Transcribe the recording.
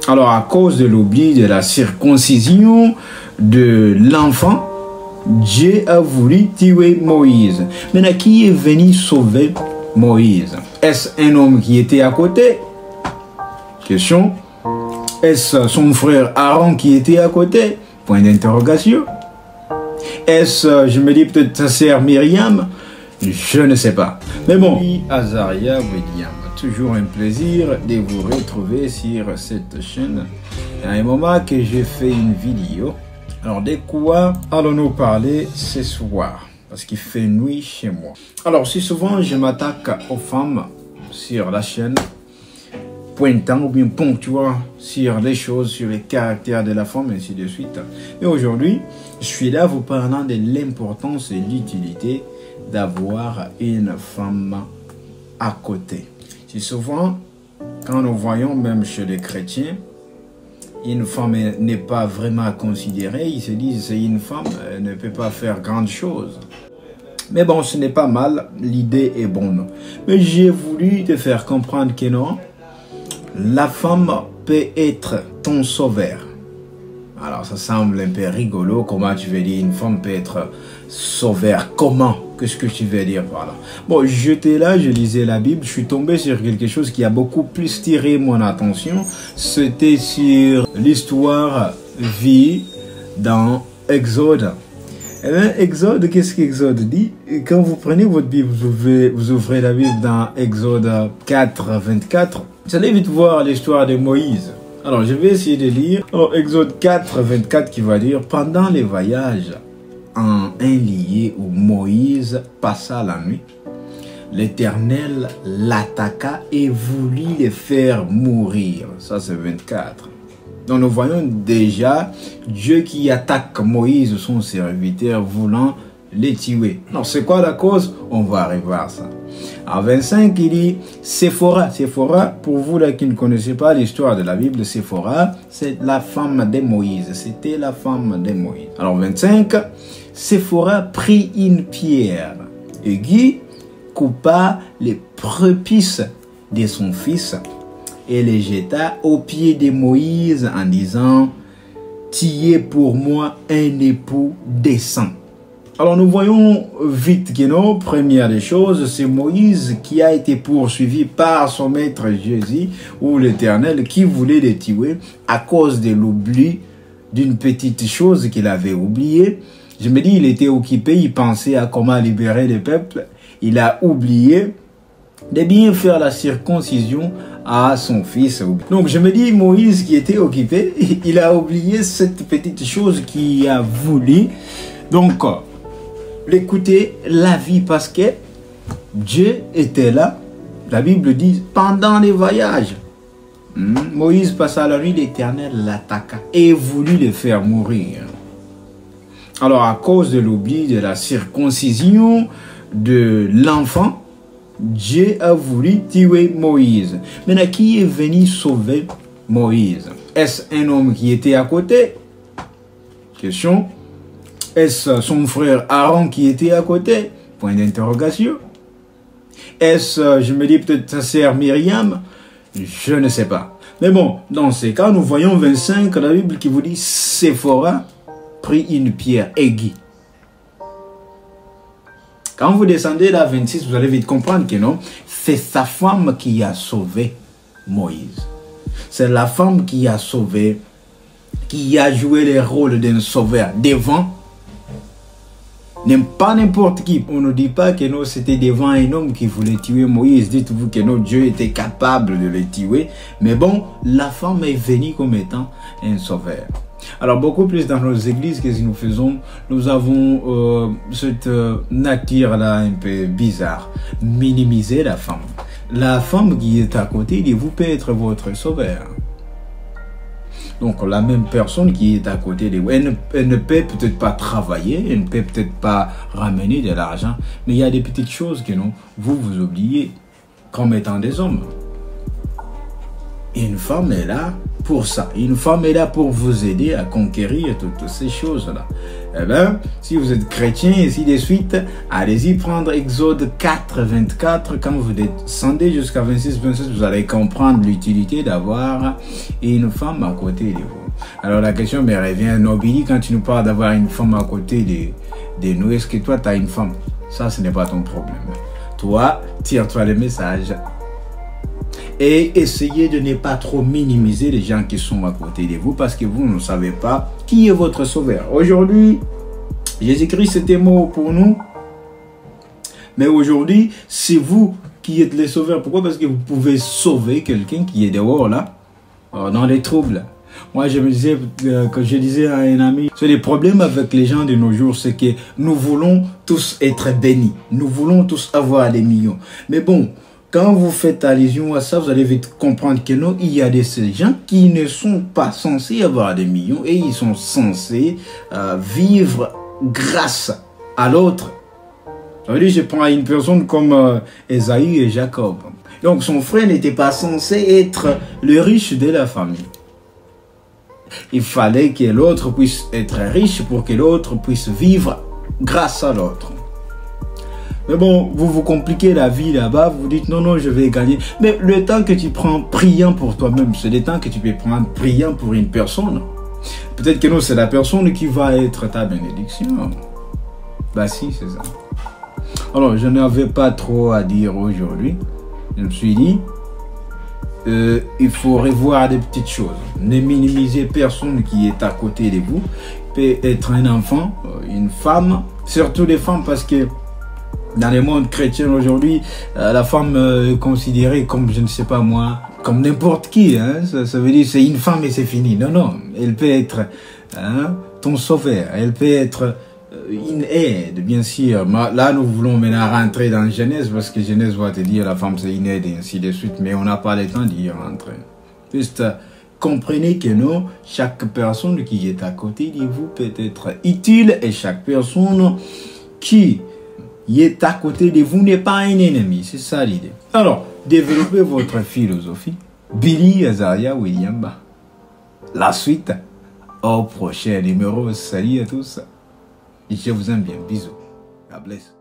Alors, à cause de l'oubli de la circoncision de l'enfant, Dieu a voulu tuer Moïse. Maintenant, qui est venu sauver Moïse? Est-ce un homme qui était à côté? Question. Est-ce son frère Aaron qui était à côté? Point d'interrogation. Est-ce, je me dis peut-être sa sœur Myriam? Je ne sais pas. Mais bon, Azaria William, toujours un plaisir de vous retrouver sur cette chaîne. Il y a un moment que j'ai fait une vidéo. Alors, de quoi allons-nous parler ce soir? Parce qu'il fait nuit chez moi. Alors, si souvent je m'attaque aux femmes sur la chaîne, pointant ou bien ponctuant sur les choses, sur les caractères de la femme, ainsi de suite. Mais aujourd'hui, je suis là vous parlant de l'importance et l'utilité d'avoir une femme à côté. Si souvent, quand nous voyons même chez les chrétiens, une femme n'est pas vraiment considérée, ils se disent c'est une femme, elle ne peut pas faire grande chose. Mais bon, ce n'est pas mal, l'idée est bonne. Mais j'ai voulu te faire comprendre que non, la femme peut être ton sauveur. Alors ça semble un peu rigolo, comment tu veux dire une femme peut être sauveur, comment? Qu'est-ce que tu veux dire par là? Bon, j'étais là, je lisais la Bible, je suis tombé sur quelque chose qui a beaucoup plus tiré mon attention. C'était sur l'histoire vie dans Exode. Eh bien, Exode, qu'est-ce qu'Exode dit? Quand vous prenez votre Bible, vous ouvrez la Bible dans Exode 4, 24, vous allez vite voir l'histoire de Moïse. Alors, je vais essayer de lire. Alors, Exode 4, 24 qui va dire, pendant les voyages en un lieu où Moïse passa la nuit, l'Éternel l'attaqua et voulut les faire mourir. Ça, c'est 24. Donc, nous voyons déjà Dieu qui attaque Moïse, son serviteur, voulant les tuer. Alors, c'est quoi la cause? On va arriver à ça. En 25, il dit Séphora. Séphora, pour vous là qui ne connaissez pas l'histoire de la Bible, Séphora, c'est la femme de Moïse. C'était la femme de Moïse. Alors 25, Séphora prit une pierre aiguë, coupa les prépuces de son fils et les jeta aux pieds de Moïse en disant tu es pour moi un époux décent. Alors nous voyons vite que non, première des choses, c'est Moïse qui a été poursuivi par son maître Jésus ou l'Éternel qui voulait le tuer à cause de l'oubli d'une petite chose qu'il avait oubliée. Je me dis, il était occupé, il pensait à comment libérer le peuple. Il a oublié de bien faire la circoncision à son fils. Donc je me dis, Moïse qui était occupé, il a oublié cette petite chose qu'il a voulu. Donc, l'écouter la vie parce que Dieu était là. La Bible dit pendant les voyages. Moïse passa la nuit, l'Éternel l'attaqua et voulut le faire mourir. Alors à cause de l'oubli de la circoncision de l'enfant, Dieu a voulu tuer Moïse. Maintenant, qui est venu sauver Moïse? Est-ce un homme qui était à côté? Question. Est-ce son frère Aaron qui était à côté? Point d'interrogation. Est-ce, je me dis peut-être sa sœur Myriam? Je ne sais pas. Mais bon, dans ces cas, nous voyons 25, la Bible qui vous dit Séphora prit une pierre aiguë. Quand vous descendez là 26, vous allez vite comprendre que non, c'est sa femme qui a sauvé Moïse. C'est la femme qui a sauvé, qui a joué le rôle d'un sauveur devant. Pas n'importe qui. On ne dit pas que non, c'était devant un homme qui voulait tuer Moïse. Dites-vous que non, Dieu était capable de le tuer. Mais bon, la femme est venue comme étant un sauveur. Alors, beaucoup plus dans nos églises que si nous faisons, nous avons cette nature-là un peu bizarre. Minimiser la femme. La femme qui est à côté, il vous peut être votre sauveur. Donc la même personne qui est à côté de vous, elle ne peut peut-être pas travailler, elle ne peut peut-être pas ramener de l'argent, mais il y a des petites choses que non, vous oubliez comme étant des hommes. Une femme est là pour ça. Une femme est là pour vous aider à conquérir toutes ces choses-là. Eh bien, si vous êtes chrétien, et ainsi de suite, allez-y prendre Exode 4, 24. Quand vous descendez jusqu'à 26, 27, vous allez comprendre l'utilité d'avoir une femme à côté de vous. Alors la question me revient, Nobili, quand tu nous parles d'avoir une femme à côté de nous, est-ce que toi, tu as une femme? Ça, ce n'est pas ton problème. Toi, tire-toi le message. Et essayez de ne pas trop minimiser les gens qui sont à côté de vous parce que vous ne savez pas qui est votre sauveur. Aujourd'hui, Jésus-Christ était mort pour nous. Mais aujourd'hui, c'est vous qui êtes les sauveurs. Pourquoi? Parce que vous pouvez sauver quelqu'un qui est dehors là, dans les troubles. Moi, je me disais, quand je disais à un ami, c'est le problème avec les gens de nos jours, c'est que nous voulons tous être bénis. Nous voulons tous avoir des millions. Mais bon, quand vous faites allusion à ça, vous allez vite comprendre que non, il y a des gens qui ne sont pas censés avoir des millions et ils sont censés vivre grâce à l'autre. Je prends une personne comme Esaü et Jacob. Donc son frère n'était pas censé être le riche de la famille. Il fallait que l'autre puisse être riche pour que l'autre puisse vivre grâce à l'autre. Mais bon, vous vous compliquez la vie là-bas, vous dites non, non, je vais gagner. Mais le temps que tu prends priant pour toi-même, c'est le temps que tu peux prendre priant pour une personne. Peut-être que non, c'est la personne qui va être ta bénédiction. Bah si, c'est ça. Alors, je n'avais pas trop à dire aujourd'hui. Je me suis dit, il faut revoir des petites choses. Ne minimisez personne qui est à côté de vous. Il peut être un enfant, une femme, surtout les femmes parce que dans le monde chrétien aujourd'hui, la femme est considérée comme, je ne sais pas moi, comme n'importe qui. Hein? Ça veut dire c'est une femme et c'est fini. Non, non. Elle peut être ton sauveur. Elle peut être une aide, bien sûr. Là, nous voulons maintenant rentrer dans Genèse parce que Genèse va te dire la femme c'est une aide et ainsi de suite. Mais on n'a pas le temps d'y rentrer. Juste comprenez que non, chaque personne qui est à côté de vous peut être utile et chaque personne qui est à côté de vous n'est pas un ennemi. C'est ça l'idée. Alors, développez votre philosophie. Billy Azaria William. La suite au prochain numéro. Salut à tous. Je vous aime bien. Bisous. God bless.